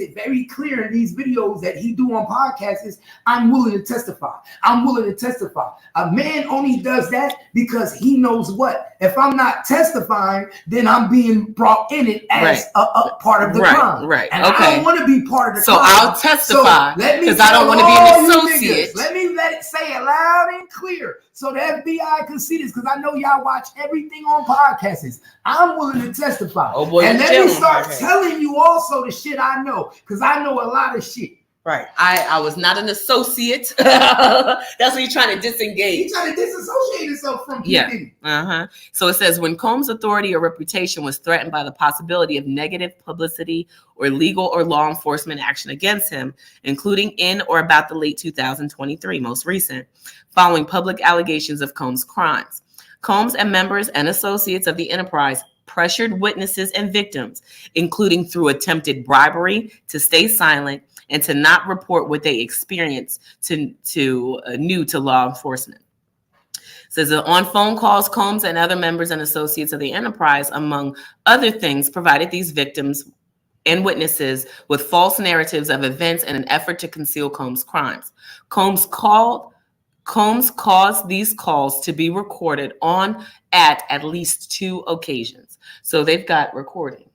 it very clear in these videos that he do on podcasts is, I'm willing to testify. I'm willing to testify. A man only does that because he knows what? If I'm not testifying, then I'm being brought in it as a part of the crime. Right. And I don't want to be part of the crime. So I'll testify because I don't want to be an associate. Let me say it loud and clear so the FBI can see this, because I know y'all watch everything on podcasts. I'm willing to testify. Oh boy, and let me start telling you also the shit I know, because I know a lot of shit. Right. I was not an associate. That's what you're trying to disengage. He's trying to disassociate himself from people. Yeah. So it says, when Combs' authority or reputation was threatened by the possibility of negative publicity or legal or law enforcement action against him, including in or about the late 2023, most recent, following public allegations of Combs' crimes. Combs and members and associates of the enterprise pressured witnesses and victims, including through attempted bribery, to stay silent and to not report what they experienced new to law enforcement. It says that on phone calls, Combs and other members and associates of the enterprise, among other things, provided these victims and witnesses with false narratives of events in an effort to conceal Combs' crimes. Combs caused these calls to be recorded at least 2 occasions. So they've got recordings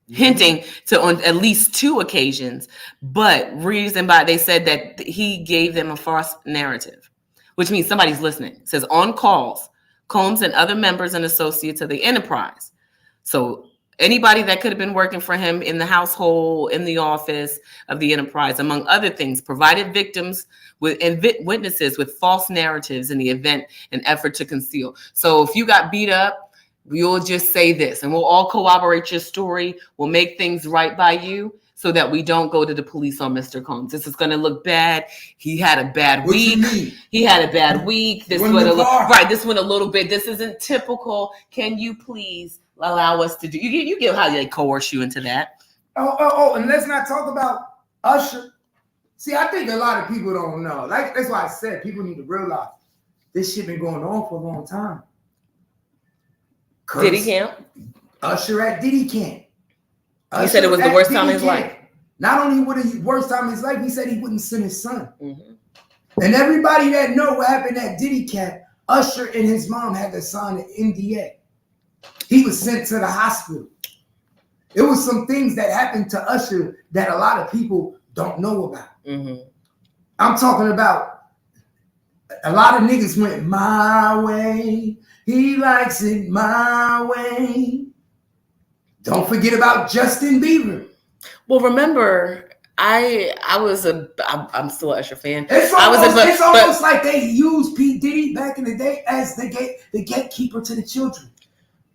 hinting to on at least 2 occasions, but they said that he gave them a false narrative, which means somebody's listening. It says on calls, Combs and other members and associates of the enterprise. So anybody that could have been working for him in the household, in the office of the enterprise, among other things, provided victims and witnesses with false narratives in the event an effort to conceal. So if you got beat up, we'll just say this and we'll all corroborate your story. We'll make things right by you so that we don't go to the police on Mr. Combs. This is going to look bad. He had a bad week. He had a bad week. This went a little bit. This isn't typical. Can you please allow us to do? You get how they coerce you into that. And let's not talk about Usher. See, I think a lot of people don't know. Like, that's why I said people need to realize this shit been going on for a long time. Diddy camp? Usher at Diddy camp. He said it was the worst time of his life. Not only was it the worst time of his life, he said he wouldn't send his son. And everybody that know what happened at Diddy camp, Usher and his mom had to sign an NDA. He was sent to the hospital. It was some things that happened to Usher that a lot of people don't know about. I'm talking about a lot of niggas went my way. He likes it my way. Don't forget about Justin Bieber. Well, remember, I'm still an Usher fan. It's almost like they used P. Diddy back in the day as the gatekeeper to the children.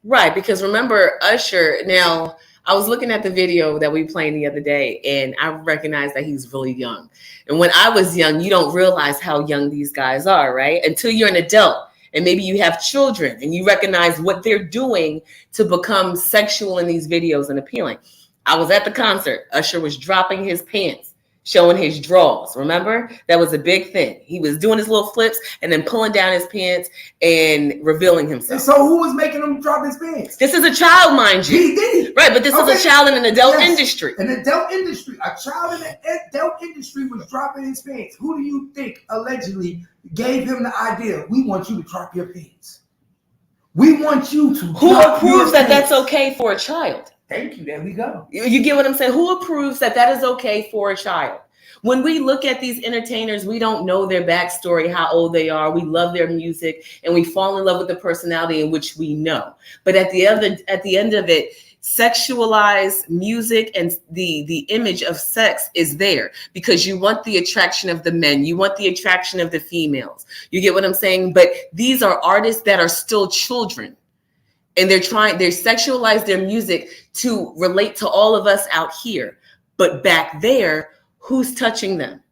Right, because remember Usher. Now, I was looking at the video that we played the other day, and I recognized that he's really young. And when I was young, you don't realize how young these guys are, right? Until you're an adult. And maybe you have children and you recognize what they're doing to become sexual in these videos and appealing. I was at the concert. Usher was dropping his pants, showing his drawers. Remember? That was a big thing. He was doing his little flips and then pulling down his pants and revealing himself. And so who was making him drop his pants? This is a child, mind you. He did. Right, but this is a child in an adult industry. An adult industry. A child in an adult industry was dropping his pants. Who do you think allegedly gave him the idea? We want you to drop your pants. We want you to. Who approves that that's okay for a child? Thank you. There we go. You get what I'm saying? Who approves that is okay for a child? When we look at these entertainers, we don't know their backstory, how old they are. We love their music and we fall in love with the personality in which we know. But at the end of it, sexualized music and the image of sex is there because you want the attraction of the men. You want the attraction of the females. You get what I'm saying? But these are artists that are still children. And they sexualize their music to relate to all of us out here. But back there, who's touching them?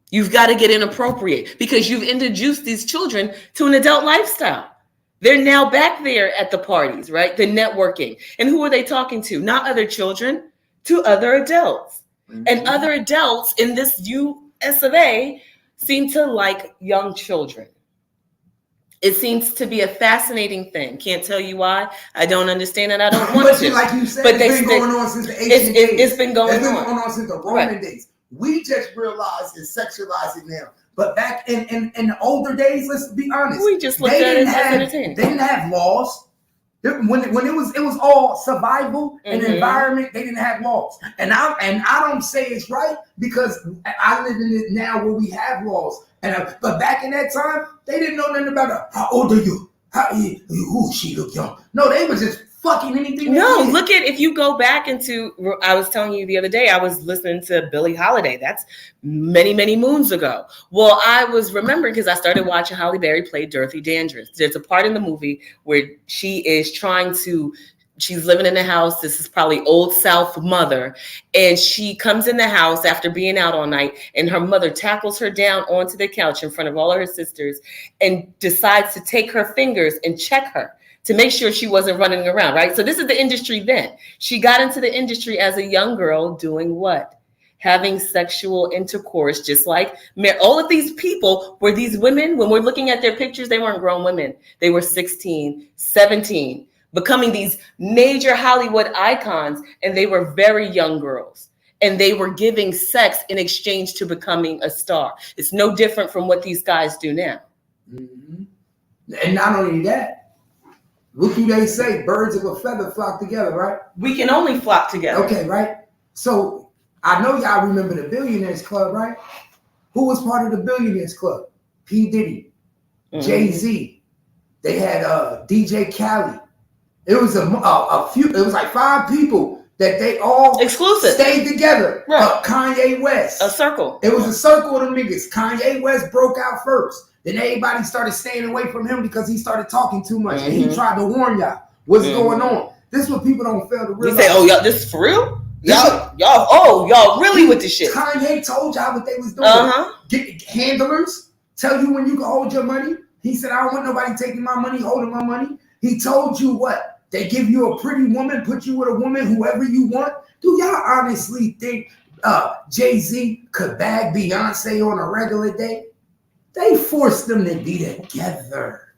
You've got to get inappropriate because you've introduced these children to an adult lifestyle. They're now back there at the parties, right? The networking. And who are they talking to? Not other children, to other adults. And other adults in this US of A seem to like young children. It seems to be a fascinating thing. Can't tell you why. I don't understand it. I don't want to. Like you said, but it's been going on since the ancient days. It's been going on since the Roman days. We just realize and sexualize it now. But back in the older days, let's be honest. We just looked at it as entertaining. They didn't have laws. When it was all survival and environment, they didn't have laws. And I don't say it's right because I live in it now where we have laws. But back in that time, they didn't know nothing about how old are you? Ooh, she look young. No, they was just fucking anything. No, look at, if you go back into, I was telling you the other day, I was listening to Billie Holiday. That's many, many moons ago. Well, I was remembering because I started watching Halle Berry play Dorothy Dandridge. There's a part in the movie where she is she's living in the house. This is probably Old South mother. And she comes in the house after being out all night, and her mother tackles her down onto the couch in front of all of her sisters and decides to take her fingers and check her to make sure she wasn't running around, right? So this is the industry then. She got into the industry as a young girl doing what? Having sexual intercourse, just like all of these people were these women. When we're looking at their pictures, they weren't grown women. They were 16, 17, becoming these major Hollywood icons, and they were very young girls. And they were giving sex in exchange to becoming a star. It's no different from what these guys do now. Mm-hmm. And not only that, what do they say? Birds of a feather flock together, right? We can only flock together. Okay, right? So I know y'all remember the Billionaires Club, right? Who was part of the Billionaires Club? P. Diddy, Jay-Z. They had DJ Khaled. It was a few. It was like 5 people that they all exclusive stayed together. Right. Kanye West. A circle. It was a circle of them niggas. Kanye West broke out first. Then everybody started staying away from him because he started talking too much. And he tried to warn y'all what's going on. This is what people don't fail to realize. You say, oh, y'all, this is for real? Y'all really with the shit. Kanye told y'all what they was doing. Get handlers, tell you when you can hold your money. He said, I don't want nobody taking my money, holding my money. He told you what? They give you a pretty woman, put you with a woman, whoever you want. Do y'all honestly think Jay-Z could bag Beyonce on a regular day? They forced them to be together.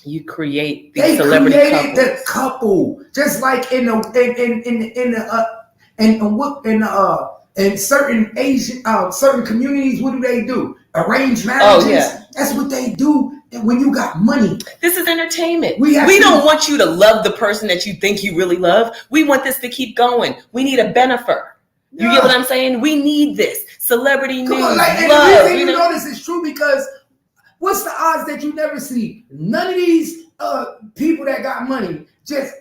You create these celebrity couples. They created the couple, just like in certain Asian certain communities. What do? Arranged marriages. Oh, yeah. That's what they do. When you got money. This is entertainment. We don't want you to love the person that you think you really love. We want this to keep going. We need a benefit. You get what I'm saying? We need this. Celebrity news. Love. And the reason you know this is true because what's the odds that you never see none of these people that got money just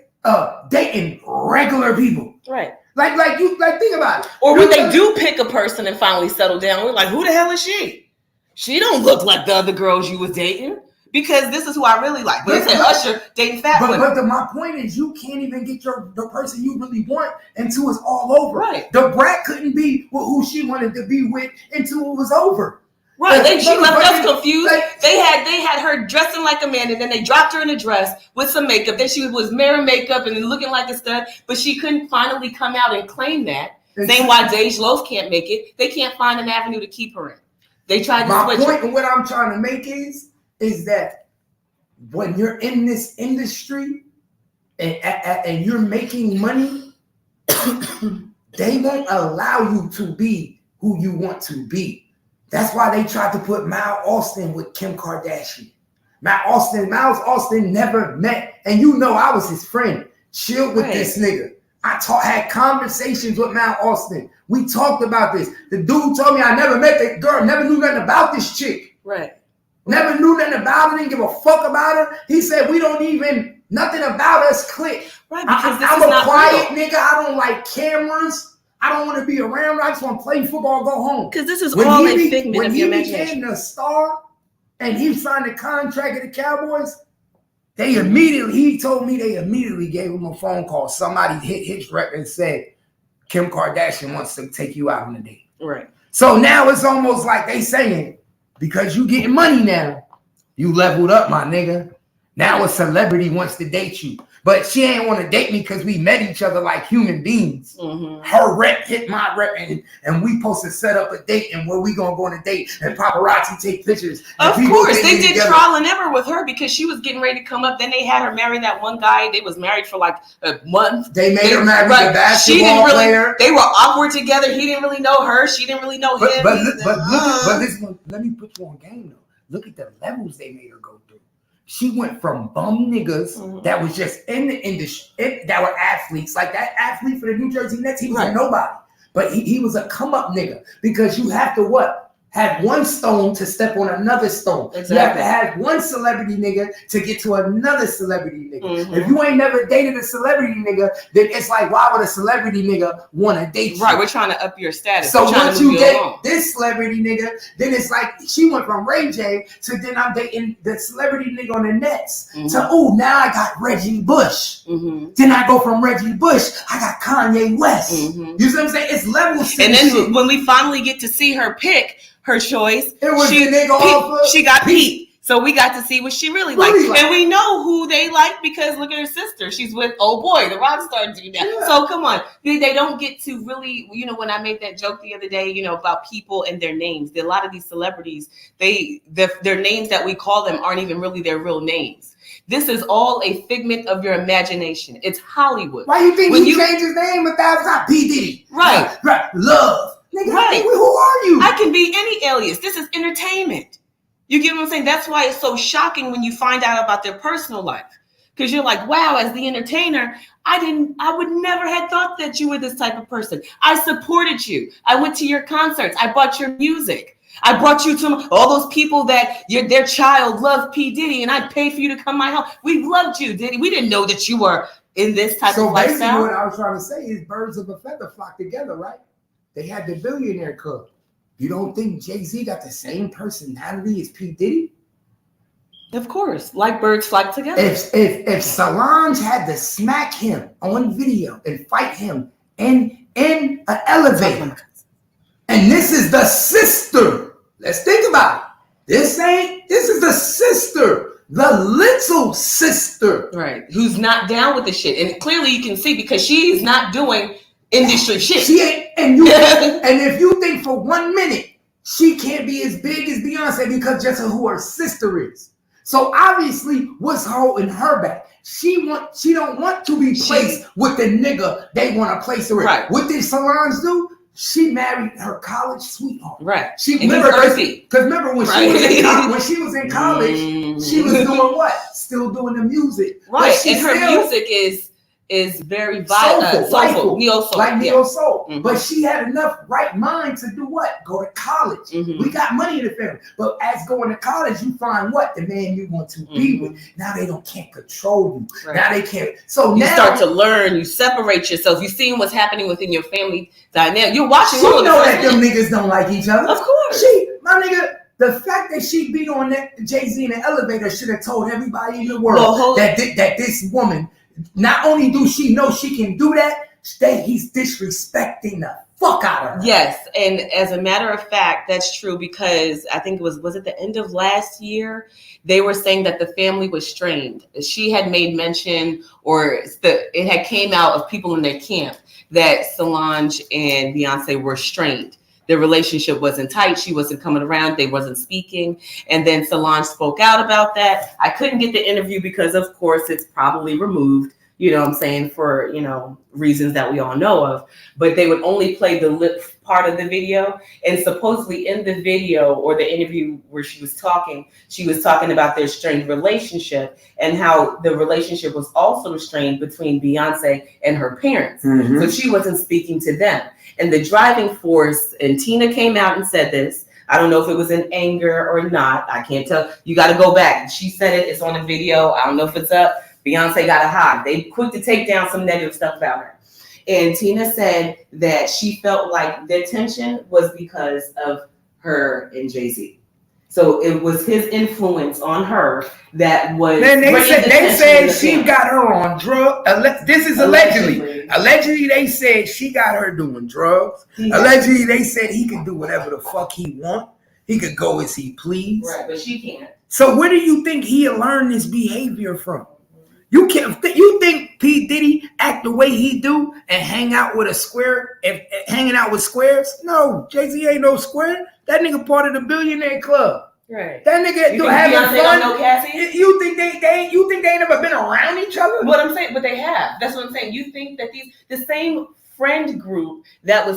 dating regular people? Right. Like think about it. Or when they do pick a person and finally settle down, we're like, who the hell is she? She don't look like the other girls you was dating because this is who I really like. But it's Usher dating fat women. But my point is, you can't even get the person you really want until it's all over. Right. The brat couldn't be who she wanted to be with until it was over. Right. She left us confused. They had her dressing like a man, and then they dropped her in a dress with some makeup. Then she was wearing makeup and looking like a stud, but she couldn't finally come out and claim that. Same why Dej Loaf can't make it. They can't find an avenue to keep her in. They tried to switch. My point and what I'm trying to make is that when you're in this industry and you're making money, they won't allow you to be who you want to be. That's why they tried to put Miles Austin with Kim Kardashian. Miles Austin never met, and I was his friend. Chilled with this nigga. I had conversations with Miles Austin. We talked about this. The dude told me I never met that girl, never knew nothing about this chick. Right. Never knew nothing about her, didn't give a fuck about her. He said, nothing about us click. Right, because I'm a quiet nigga. I don't like cameras. I don't want to be around. I just want to play football, go home. Because this is all a figment of your imagination. When he became the star and he signed a contract at the Cowboys, he told me they immediately gave him a phone call. Somebody hit his record and said, Kim Kardashian wants to take you out on a date. Right. So now it's almost like they saying, because you getting money now, you leveled up, my nigga. Now a celebrity wants to date you. But she ain't want to date me because we met each other like human beings. Her rep hit my rep, and we supposed to set up a date and where we gonna go on a date and paparazzi take pictures. Of course, they did trial and error with her because she was getting ready to come up. Then they had her marry that one guy. They was married for like a month. They made her marry the basketball player. They were awkward together. He didn't really know her. She didn't really know him. But this one, let me put you on game though. Look at the levels they made her go through. She went from bum niggas that was just in the industry, that were athletes, like that athlete for the New Jersey Nets. He was a nobody, but he was a come up nigga because you have to what? Have one stone to step on another stone. Exactly. You have to have one celebrity nigga to get to another celebrity nigga. If you ain't never dated a celebrity nigga, then it's like, why would a celebrity nigga want to date you? Right, we're trying to up your status. So once you date this celebrity nigga, then it's like she went from Ray J to then I'm dating the celebrity nigga on the Nets to now I got Reggie Bush. Then I go from Reggie Bush, I got Kanye West. You see what I'm saying? It's levels. And then when we finally get to see her pick her choice, it was she got Pete. So we got to see what she really liked. And we know who they like because look at her sister. She's with old boy, the rock star dude now. Yeah. So come on. They don't get to really, when I made that joke the other day, about people and their names. A lot of these celebrities, their names that we call them aren't even really their real names. This is all a figment of your imagination. It's Hollywood. Why you think he changed his name 1,000 times? P. Diddy. Right. Love. Nigga, right. Who are you? I can be any alias. This is entertainment. You get what I'm saying? That's why it's so shocking when you find out about their personal life. Because you're like, wow, as the entertainer, I would never have thought that you were this type of person. I supported you. I went to your concerts. I bought your music. I brought you to all those people that their child loved P. Diddy, and I paid for you to come to my house. We loved you, Diddy. We didn't know that you were in this type of lifestyle. So basically what I was trying to say is birds of a feather flock together, right? They had the Billionaire Club. You don't think Jay-Z got the same personality as P. Diddy? Of course, like birds flock together. If Solange had to smack him on video and fight him in an elevator, and this is the sister. Let's think about it. This is the sister, the little sister. Right. Who's not down with the shit. And clearly you can see because she's not doing industry shit. She ain't, and if you think for 1 minute she can't be as big as Beyonce because just of who her sister is. So obviously, what's holding her back? She don't want to be placed with the nigga they want to place her with. Right. What did Solange do? She married her college sweetheart. Right. Because remember when she was in college, she was doing what? Still doing the music. Right. And her music is very soulful, neo soul. But she had enough right mind to do what? Go to college. We got money in the family, but as going to college, you find what the man you want to be with. Now they can't control you. Right. Now they can't. So you now start to learn. You separate yourself. You seeing what's happening within your family dynamic. You're watching. You know that them niggas don't like each other. Of course. My nigga. The fact that she beat on that Jay-Z in the elevator should have told everybody in the world that this woman. Not only do she know she can do that, he's disrespecting the fuck out of her. Yes, and as a matter of fact, that's true because I think it was it the end of last year? They were saying that the family was strained. She had made mention, or it had came out of people in their camp that Solange and Beyonce were strained. Their relationship wasn't tight. She wasn't coming around. They wasn't speaking. And then Solange spoke out about that. I couldn't get the interview because, of course, it's probably removed, for, reasons that we all know of. But they would only play the lip part of the video. And supposedly in the video or the interview where she was talking about their strained relationship and how the relationship was also strained between Beyonce and her parents. So she wasn't speaking to them. And the driving force, and Tina came out and said this. I don't know if it was in anger or not. I can't tell. You got to go back. She said it. It's on the video. I don't know if it's up. Beyonce got to hide. They quick to take down some negative stuff about her. And Tina said that she felt like the tension was because of her and Jay-Z. So it was his influence on her that was. Then they said she got her on drugs. This is allegedly. Allegedly, they said she got her doing drugs. Allegedly, they said he can do whatever the fuck he want. He could go as he please. Right, but she can't. So where do you think he'll learn this behavior from? You can't. You think P. Diddy act the way he do and hang out with a square? If hanging out with squares? No, Jay-Z ain't no square. That nigga part of the billionaire club. Right. That nigga do having fun. Know Cassie? You think they ain't never been around each other? What I'm saying, but they have. That's what I'm saying. You think that the same friend group that was